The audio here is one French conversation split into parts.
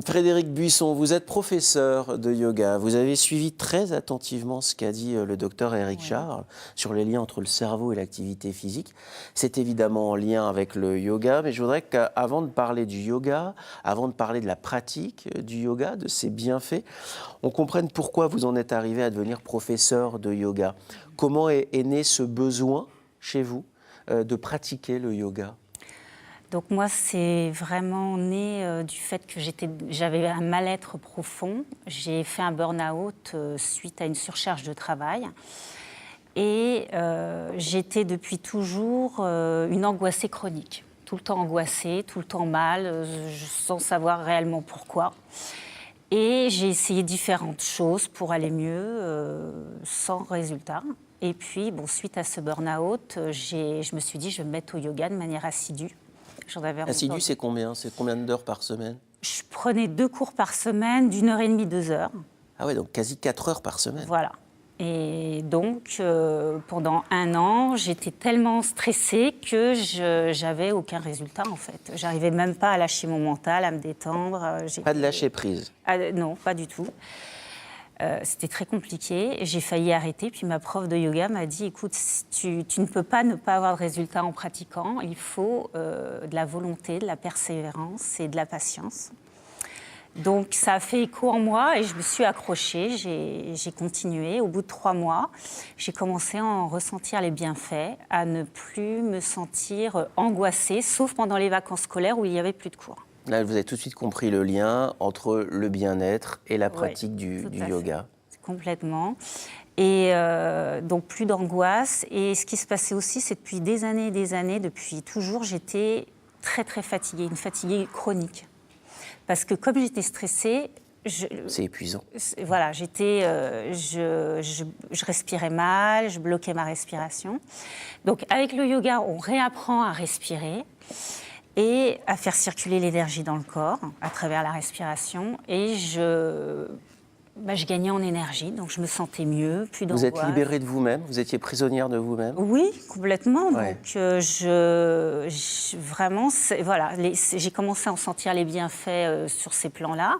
Frédéric Buisson, vous êtes professeur de yoga. Vous avez suivi très attentivement ce qu'a dit le docteur Éric Charles sur les liens entre le cerveau et l'activité physique. C'est évidemment en lien avec le yoga, mais je voudrais qu'avant de parler du yoga, avant de parler de la pratique du yoga, de ses bienfaits, on comprenne pourquoi vous en êtes arrivé à devenir professeur de yoga. Comment est né ce besoin chez vous de pratiquer le yoga ? Donc moi, c'est vraiment né du fait que j'avais un mal-être profond. J'ai fait un burn-out suite à une surcharge de travail. Et j'étais depuis toujours une angoissée chronique. Tout le temps angoissée, tout le temps mal, sans savoir réellement pourquoi. Et j'ai essayé différentes choses pour aller mieux, sans résultat. Et puis, suite à ce burn-out, je me suis dit, je vais me mettre au yoga de manière assidue. Assidu, c'est combien? C'est combien d'heures par semaine? Je prenais 2 cours par semaine, d'1h30, 2 heures. Ah ouais, donc quasi 4 heures par semaine. Voilà. Et donc, pendant 1 an, j'étais tellement stressée que j'avais aucun résultat, en fait. J'arrivais même pas à lâcher mon mental, à me détendre. Pas de lâcher prise? Non, pas du tout. C'était très compliqué. J'ai failli arrêter. Puis ma prof de yoga m'a dit, écoute, tu ne peux pas ne pas avoir de résultats en pratiquant. Il faut de la volonté, de la persévérance et de la patience. Donc ça a fait écho en moi et je me suis accrochée. J'ai continué. Au bout de 3 mois, j'ai commencé à en ressentir les bienfaits, à ne plus me sentir angoissée, sauf pendant les vacances scolaires où il n'y avait plus de cours. Là, vous avez tout de suite compris le lien entre le bien-être et la pratique du yoga. Complètement. Et donc plus d'angoisse. Et ce qui se passait aussi, c'est depuis des années, depuis toujours, j'étais très très fatiguée, une fatiguée chronique. Parce que comme j'étais stressée, c'est épuisant. Voilà, je respirais mal, je bloquais ma respiration. Donc avec le yoga, on réapprend à respirer et à faire circuler l'énergie dans le corps à travers la respiration. Et je gagnais en énergie, donc je me sentais mieux, plus d'angoisse. Vous êtes libérée de vous-même? Vous étiez prisonnière de vous-même? Oui, complètement. Ouais. Donc vraiment, voilà, j'ai commencé à en sentir les bienfaits sur ces plans-là.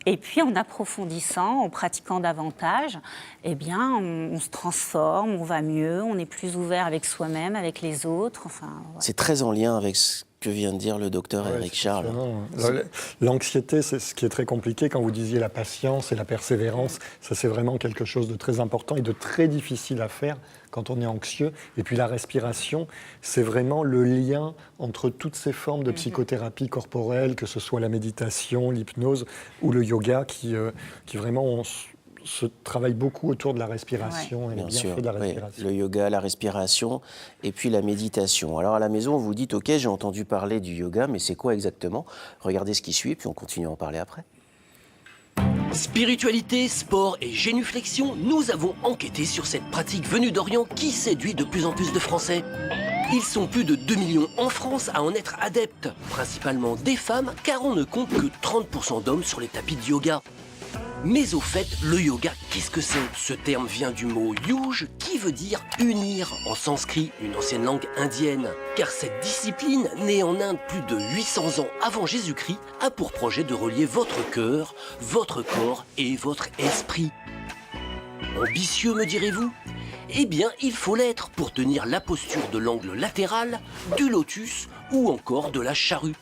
Et puis, en approfondissant, en pratiquant davantage, eh bien, on se transforme, on va mieux, on est plus ouvert avec soi-même, avec les autres. Enfin, ouais. C'est très en lien avec ce que vient de dire le docteur Éric Charles. L'anxiété, c'est ce qui est très compliqué. Quand vous disiez la patience et la persévérance, ça c'est vraiment quelque chose de très important et de très difficile à faire quand on est anxieux. Et puis la respiration, c'est vraiment le lien entre toutes ces formes de psychothérapie corporelle, que ce soit la méditation, l'hypnose ou le yoga, qui vraiment se travaille beaucoup autour de la respiration et les bienfaits de la respiration. Le yoga, la respiration et puis la méditation. Alors à la maison, vous dites, ok, j'ai entendu parler du yoga, mais c'est quoi exactement? Regardez ce qui suit, puis on continue à en parler après. Spiritualité, sport et génuflexion, nous avons enquêté sur cette pratique venue d'Orient qui séduit de plus en plus de Français. Ils sont plus de 2 millions en France à en être adeptes, principalement des femmes, car on ne compte que 30% d'hommes sur les tapis de yoga. Mais au fait, le yoga, qu'est-ce que c'est? Ce terme vient du mot yuj, qui veut dire unir, en sanskrit, une ancienne langue indienne. Car cette discipline, née en Inde plus de 800 ans avant Jésus-Christ, a pour projet de relier votre cœur, votre corps et votre esprit. Ambitieux, me direz-vous? Eh bien, il faut l'être pour tenir la posture de l'angle latéral, du lotus ou encore de la charrue.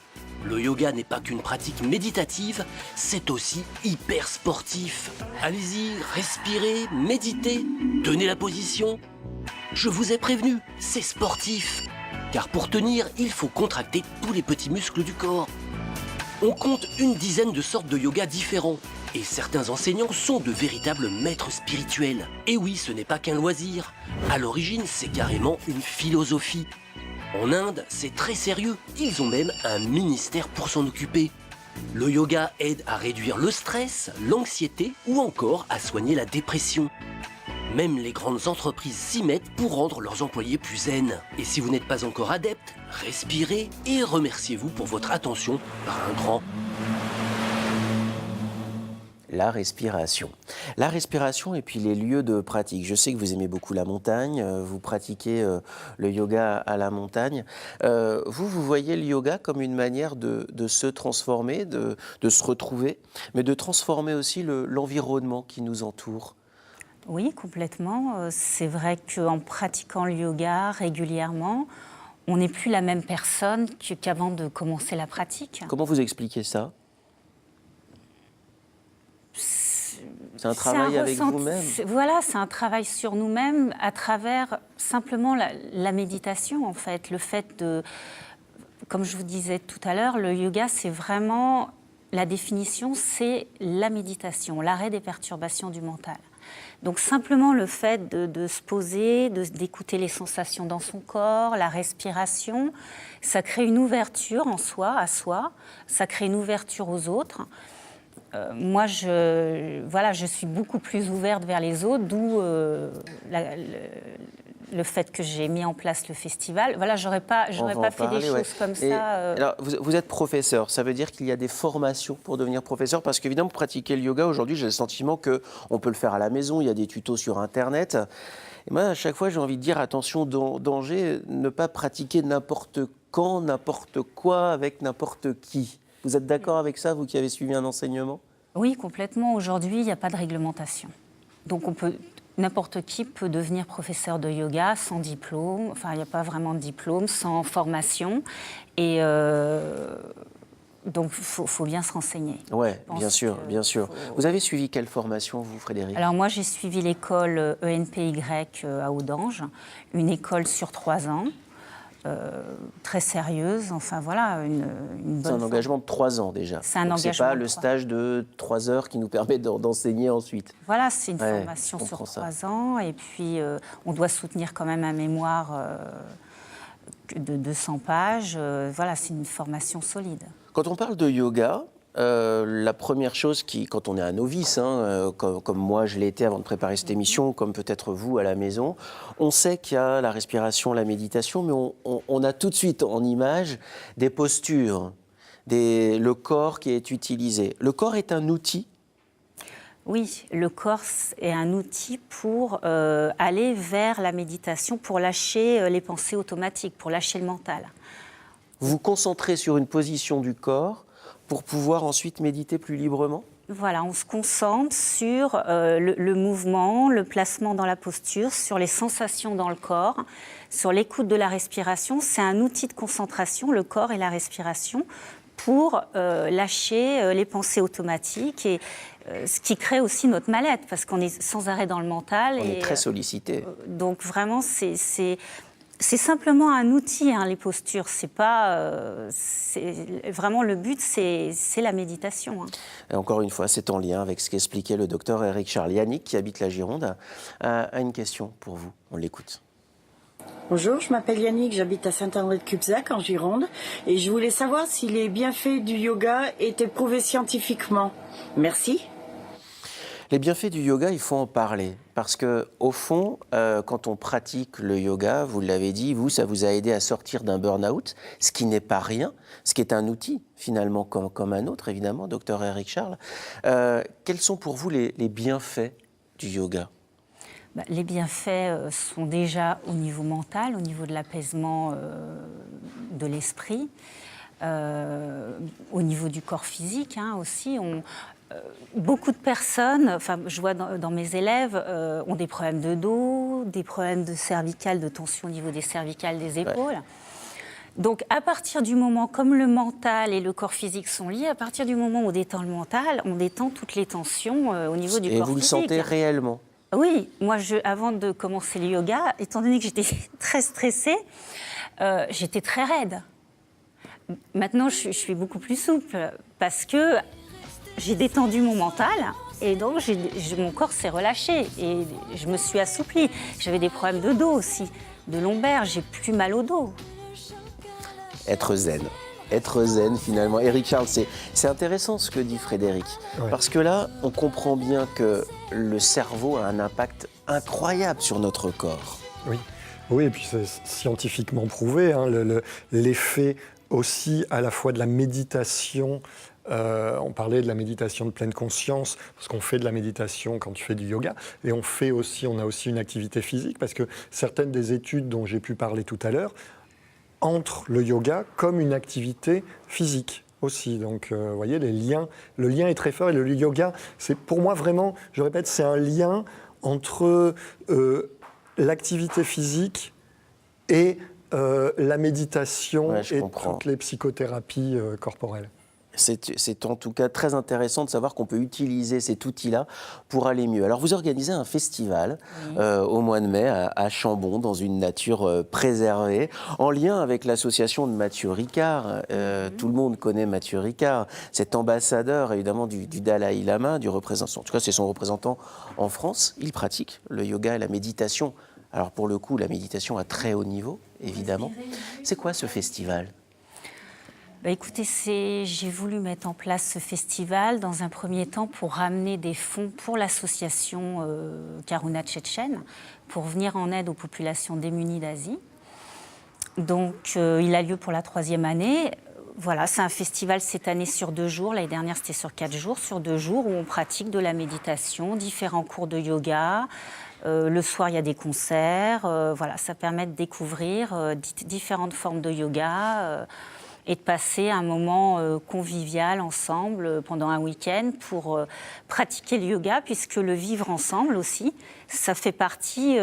Le yoga n'est pas qu'une pratique méditative, c'est aussi hyper sportif. Allez-y, respirez, méditez, tenez la position. Je vous ai prévenu, c'est sportif. Car pour tenir, il faut contracter tous les petits muscles du corps. On compte une dizaine de sortes de yoga différents. Et certains enseignants sont de véritables maîtres spirituels. Et oui, ce n'est pas qu'un loisir. À l'origine, c'est carrément une philosophie. En Inde, c'est très sérieux. Ils ont même un ministère pour s'en occuper. Le yoga aide à réduire le stress, l'anxiété ou encore à soigner la dépression. Même les grandes entreprises s'y mettent pour rendre leurs employés plus zen. Et si vous n'êtes pas encore adepte, respirez et remerciez-vous pour votre attention par un grand. la respiration. La respiration et puis les lieux de pratique. Je sais que vous aimez beaucoup la montagne, vous pratiquez le yoga à la montagne. Vous voyez le yoga comme une manière de se transformer, de se retrouver, mais de transformer aussi l'environnement qui nous entoure. Oui, complètement. C'est vrai qu'en pratiquant le yoga régulièrement, on n'est plus la même personne qu'avant de commencer la pratique. Comment vous expliquez ça? C'est un travail avec vous-même. Voilà, c'est un travail sur nous-mêmes à travers simplement la méditation, en fait. Le fait de, comme je vous disais tout à l'heure, le yoga, c'est vraiment, la définition, c'est la méditation, l'arrêt des perturbations du mental. Donc simplement le fait de se poser, d'écouter les sensations dans son corps, la respiration, ça crée une ouverture en soi, à soi, ça crée une ouverture aux autres. Moi, je suis beaucoup plus ouverte vers les autres, d'où le fait que j'ai mis en place le festival. Voilà, j'aurais pas fait des choses comme ça. Alors, vous êtes professeur, ça veut dire qu'il y a des formations pour devenir professeur? Parce qu'évidemment, pratiquer le yoga, aujourd'hui, j'ai le sentiment qu'on peut le faire à la maison, il y a des tutos sur Internet. Et moi, à chaque fois, j'ai envie de dire, attention, danger, ne pas pratiquer n'importe quand, n'importe quoi, avec n'importe qui. Vous êtes d'accord avec ça, vous qui avez suivi un enseignement? Oui, complètement. Aujourd'hui, il n'y a pas de réglementation. Donc, n'importe qui peut devenir professeur de yoga sans diplôme. Enfin, il n'y a pas vraiment de diplôme, sans formation. Et donc, il faut bien se renseigner. Oui, bien sûr, bien sûr. Vous avez suivi quelle formation, vous, Frédéric? Alors, moi, j'ai suivi l'école ENPY à Audange, une école sur 3 ans. Très sérieuse, enfin voilà, une bonne. C'est un engagement de 3 ans déjà. C'est un engagement. C'est pas le stage de 3 heures qui nous permet d'enseigner ensuite. Voilà, c'est une formation sur 3 ans, et puis on doit soutenir quand même un mémoire de 200 pages. Voilà, c'est une formation solide. Quand on parle de yoga, la première chose quand on est un novice, comme moi je l'ai été avant de préparer cette émission, comme peut-être vous à la maison, on sait qu'il y a la respiration, la méditation, mais on a tout de suite en image des postures, le corps qui est utilisé. Le corps est un outil? Oui, le corps est un outil pour aller vers la méditation, pour lâcher les pensées automatiques, pour lâcher le mental. Vous vous concentrez sur une position du corps pour pouvoir ensuite méditer plus librement? Voilà, on se concentre sur le mouvement, le placement dans la posture, sur les sensations dans le corps, sur l'écoute de la respiration. C'est un outil de concentration, le corps et la respiration, pour lâcher les pensées automatiques et ce qui crée aussi notre mal-être, parce qu'on est sans arrêt dans le mental. On est très sollicité. Donc vraiment, c'est simplement un outil, les postures. C'est pas, vraiment le but, c'est la méditation. Et encore une fois, c'est en lien avec ce qu'expliquait le docteur Éric-Charles. Yannick, qui habite la Gironde, a une question pour vous. On l'écoute. Bonjour, je m'appelle Yannick, j'habite à Saint-André-de-Cubzac en Gironde et je voulais savoir si les bienfaits du yoga étaient prouvés scientifiquement. Merci. Les bienfaits du yoga, il faut en parler. Parce que, au fond, quand on pratique le yoga, vous l'avez dit, ça vous a aidé à sortir d'un burn-out, ce qui n'est pas rien, ce qui est un outil, finalement, comme un autre, évidemment, docteur Éric-Charles. Quels sont pour vous les bienfaits du yoga? Les bienfaits sont déjà au niveau mental, au niveau de l'apaisement de l'esprit, au niveau du corps physique aussi. Beaucoup de personnes, enfin, je vois dans mes élèves, ont des problèmes de dos, des problèmes de cervicales, de tension au niveau des cervicales, des épaules. Ouais. Donc, à partir du moment, comme le mental et le corps physique sont liés, à partir du moment où on détend le mental, on détend toutes les tensions au niveau du corps physique. Et vous le sentez réellement? Oui, moi, avant de commencer le yoga, étant donné que j'étais très stressée, j'étais très raide. Maintenant, je suis beaucoup plus souple parce que j'ai détendu mon mental et donc mon corps s'est relâché et je me suis assouplie. J'avais des problèmes de dos aussi, de lombaire, j'ai plus mal au dos. Être zen finalement. Éric-Charles, c'est intéressant ce que dit Frédéric, parce que là, on comprend bien que le cerveau a un impact incroyable sur notre corps. Oui, et puis c'est scientifiquement prouvé, l'effet aussi à la fois de la méditation On parlait de la méditation de pleine conscience, parce qu'on fait de la méditation quand tu fais du yoga, et on a aussi une activité physique, parce que certaines des études dont j'ai pu parler tout à l'heure entrent le yoga comme une activité physique aussi. Donc, vous voyez, le lien est très fort, et le yoga, c'est pour moi vraiment, je répète, c'est un lien entre l'activité physique et la méditation et toutes les psychothérapies corporelles. C'est en tout cas très intéressant de savoir qu'on peut utiliser cet outil-là pour aller mieux. Alors vous organisez un festival au mois de mai à Chambon, dans une nature préservée, en lien avec l'association de Mathieu Ricard. Tout le monde connaît Mathieu Ricard, cet ambassadeur évidemment du Dalai Lama, du représentant. En tout cas, c'est son représentant en France. Il pratique le yoga et la méditation. Alors pour le coup, la méditation à très haut niveau, évidemment. C'est quoi ce festival ? Écoutez, j'ai voulu mettre en place ce festival dans un premier temps pour ramener des fonds pour l'association Karuna Tchétchène, pour venir en aide aux populations démunies d'Asie. Donc il a lieu pour la 3e année. Voilà, c'est un festival cette année sur 2 jours. L'année dernière, c'était sur 4 jours. Sur 2 jours où on pratique de la méditation, différents cours de yoga. Le soir, il y a des concerts. Voilà, ça permet de découvrir différentes formes de yoga et de passer un moment convivial ensemble pendant un week-end pour pratiquer le yoga, puisque le vivre ensemble aussi, ça fait partie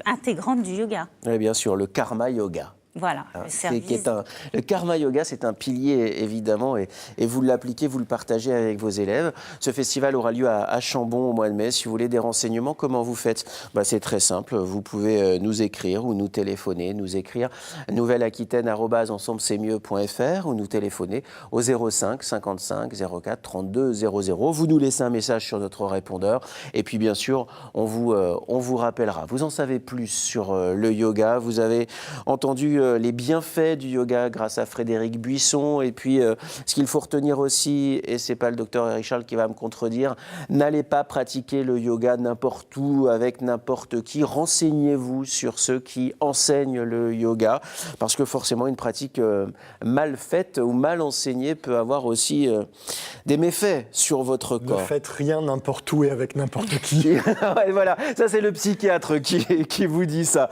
intégrante du yoga. Oui, bien sûr, le karma yoga. Voilà, le karma yoga, c'est un pilier évidemment, et vous l'appliquez, vous le partagez avec vos élèves. Ce festival aura lieu à Chambon au mois de mai. Si vous voulez des renseignements, comment vous faites ? C'est très simple, vous pouvez nous écrire ou nous téléphoner, nous écrire nouvelle-aquitaine@ensemble-c'est-mieux.fr ou nous téléphoner au 05 55 04 32 00. Vous nous laissez un message sur notre répondeur et puis bien sûr, on vous rappellera. Vous en savez plus sur le yoga, vous avez entendu les bienfaits du yoga grâce à Frédéric Buisson. Et puis, ce qu'il faut retenir aussi, et ce n'est pas le docteur Éric Charles qui va me contredire, n'allez pas pratiquer le yoga n'importe où, avec n'importe qui. Renseignez-vous sur ceux qui enseignent le yoga, parce que forcément, une pratique mal faite ou mal enseignée peut avoir aussi des méfaits sur votre corps. Ne faites rien n'importe où et avec n'importe qui. Ouais, voilà, ça c'est le psychiatre qui vous dit ça.